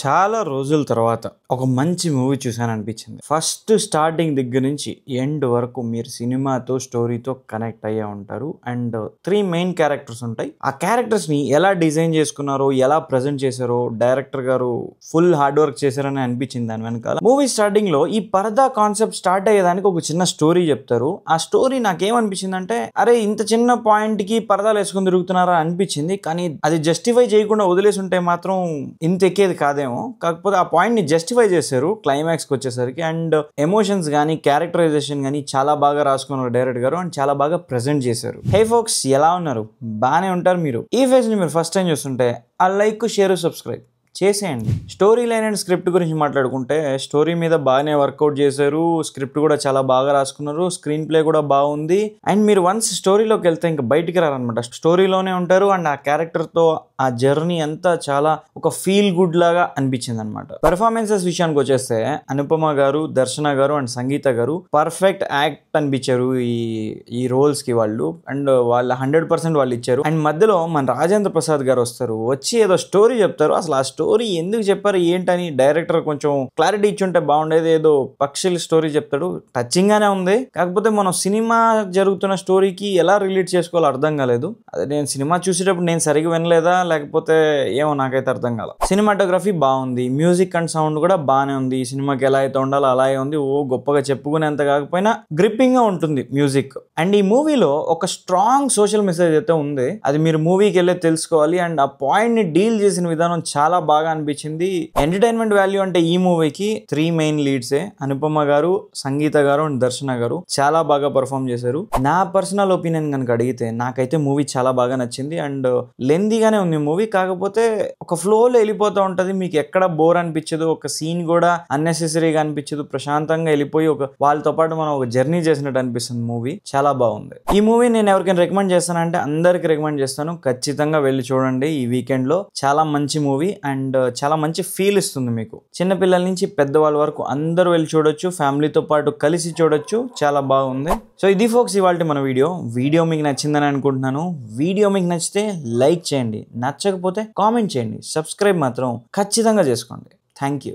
చాలా రోజుల తర్వాత ఒక మంచి మూవీ చూసాను అనిపించింది. ఫస్ట్ స్టార్టింగ్ దగ్గర నుంచి ఎండ్ వరకు మీరు సినిమాతో స్టోరీతో కనెక్ట్ అయ్యే ఉంటారు. అండ్ 3 మెయిన్ క్యారెక్టర్స్ ఉంటాయి. ఆ క్యారెక్టర్స్ ని ఎలా డిజైన్ చేసుకున్నారో, ఎలా ప్రజెంట్ చేశారో డైరెక్టర్ గారు ఫుల్ హార్డ్ వర్క్ చేశారని అనిపించింది. దాని వెనకాల మూవీ స్టార్టింగ్ లో ఈ పరదా కాన్సెప్ట్ స్టార్ట్ అయ్యేదానికి ఒక చిన్న స్టోరీ చెప్తారు. ఆ స్టోరీ నాకేమనిపించింది అంటే, అరే ఇంత చిన్న పాయింట్ కి పరదాలు వేసుకుని తిరుగుతున్నారా అనిపించింది. కానీ అది జస్టిఫై చేయకుండా వదిలేసి ఉంటే మాత్రం ఇంత ఎక్కేది కాదేమో. కాకపోతే ఆ పాయింట్ ని జస్టిఫై చేశారు క్లైమాక్స్ కి వచ్చేసరికి. అండ్ ఎమోషన్స్ గానీ, క్యారెక్టరైజేషన్ గానీ చాలా బాగా రాసుకున్నారు డైరెక్టర్ గారు. అండ్ చాలా బాగా ప్రెజెంట్ చేశారు. హే ఫోక్స్, ఎలా ఉన్నారు? బానే ఉంటారు మీరు. ఈ ఫేజ్ ని మీరు ఫస్ట్ టైం చూస్తుంటే ఆ లైక్, షేర్, సబ్స్క్రైబ్ చేసేయండి. స్టోరీ లైన్ అండ్ స్క్రిప్ట్ గురించి మాట్లాడుకుంటే, స్టోరీ మీద బాగానే వర్కౌట్ చేశారు. స్క్రిప్ట్ కూడా చాలా బాగా రాసుకున్నారు. స్క్రీన్ ప్లే కూడా బాగుంది. అండ్ మీరు వన్స్ స్టోరీలోకి వెళ్తే ఇంకా బయటికి రారనమాట. స్టోరీలోనే ఉంటారు. అండ్ ఆ క్యారెక్టర్ తో ఆ జర్నీ అంతా చాలా ఒక ఫీల్ గుడ్ లాగా అనిపించింది అనమాట. పెర్ఫార్మెన్సెస్ విషయానికి వచ్చేస్తే అనుపమ గారు, దర్శన గారు అండ్ సంగీత గారు పర్ఫెక్ట్ యాక్ట్ అనిపించారు ఈ రోల్స్ కి వాళ్ళు. అండ్ వాళ్ళ 100% వాళ్ళు ఇచ్చారు. అండ్ మధ్యలో మన రాజేంద్ర ప్రసాద్ గారు వస్తారు. వచ్చి ఏదో స్టోరీ చెప్తారు. అసలు ఆ స్టోరీ ఎందుకు చెప్పారు ఏంటని డైరెక్టర్ కొంచెం క్లారిటీ ఇచ్చుంటే బాగుండేది. ఏదో పక్షుల స్టోరీ చెప్తాడు. టచింగ్ గానే ఉంది. కాకపోతే మనం సినిమా జరుగుతున్న స్టోరీకి ఎలా రిలేట్ చేసుకోవాలో అర్థం కాలేదు. అదే నేను సినిమా చూసేటప్పుడు నేను సరిగా వినలేదా లేకపోతే ఏమో నాకైతే అర్థం కాల. సినిమాటోగ్రఫీ బాగుంది. మ్యూజిక్ అండ్ సౌండ్ కూడా బాగానే ఉంది. ఈ సినిమాకి ఎలా అయితే ఉండాలో అలాగే ఉంది. గొప్పగా చెప్పుకునేంత కాకపోయినా గ్రిప్పింగ్ గా ఉంటుంది మ్యూజిక్. అండ్ ఈ మూవీలో ఒక స్ట్రాంగ్ సోషల్ మెసేజ్ అయితే ఉంది. అది మీరు మూవీకి వెళ్ళే తెలుసుకోవాలి. అండ్ ఆ పాయింట్ ని డీల్ చేసిన విధానం చాలా బాగా అనిపించింది. ఎంటర్టైన్మెంట్ వాల్యూ అంటే ఈ మూవీకి 3 మెయిన్ లీడ్సే. అనుపమ గారు, సంగీత గారు అండ్ దర్శన గారు చాలా బాగా పర్ఫామ్ చేశారు. నా పర్సనల్ ఒపీనియన్ కనుక అడిగితే నాకైతే మూవీ చాలా బాగా నచ్చింది. అండ్ లెందీగానే ఉంది మూవీ. కాకపోతే ఒక ఫ్లోలో వెళ్ళిపోతూ ఉంటది. మీకు ఎక్కడ బోర్ అనిపించదు. ఒక సీన్ కూడా అన్నెసెసరీగా అనిపించదు. ప్రశాంతంగా వెళ్ళిపోయి వాళ్ళతో పాటు మనం ఒక జర్నీ చేసినట్టు అనిపిస్తుంది. మూవీ చాలా బాగుంది. ఈ మూవీ నేను ఎవరికైనా రికమెండ్ చేస్తానంటే అందరికి రికమెండ్ చేస్తాను. ఖచ్చితంగా వెళ్ళి చూడండి ఈ వీకెండ్ లో. చాలా మంచి మూవీ అండ్ చాలా మంచి ఫీల్ ఇస్తుంది మీకు. చిన్నపిల్లల నుంచి పెద్దవాళ్ళ వరకు అందరూ వెళ్ళి చూడొచ్చు. ఫ్యామిలీతో పాటు కలిసి చూడొచ్చు. చాలా బాగుంది. సో ఇది ఫోక్స్ ఇవాల్టి మన వీడియో మీకు నచ్చిందని అనుకుంటున్నాను. వీడియో మీకు నచ్చితే లైక్ చేయండి. నచ్చకపోతే కామెంట్ చేయండి. సబ్స్క్రైబ్ మాత్రం ఖచ్చితంగా చేసుకోండి. Thank you.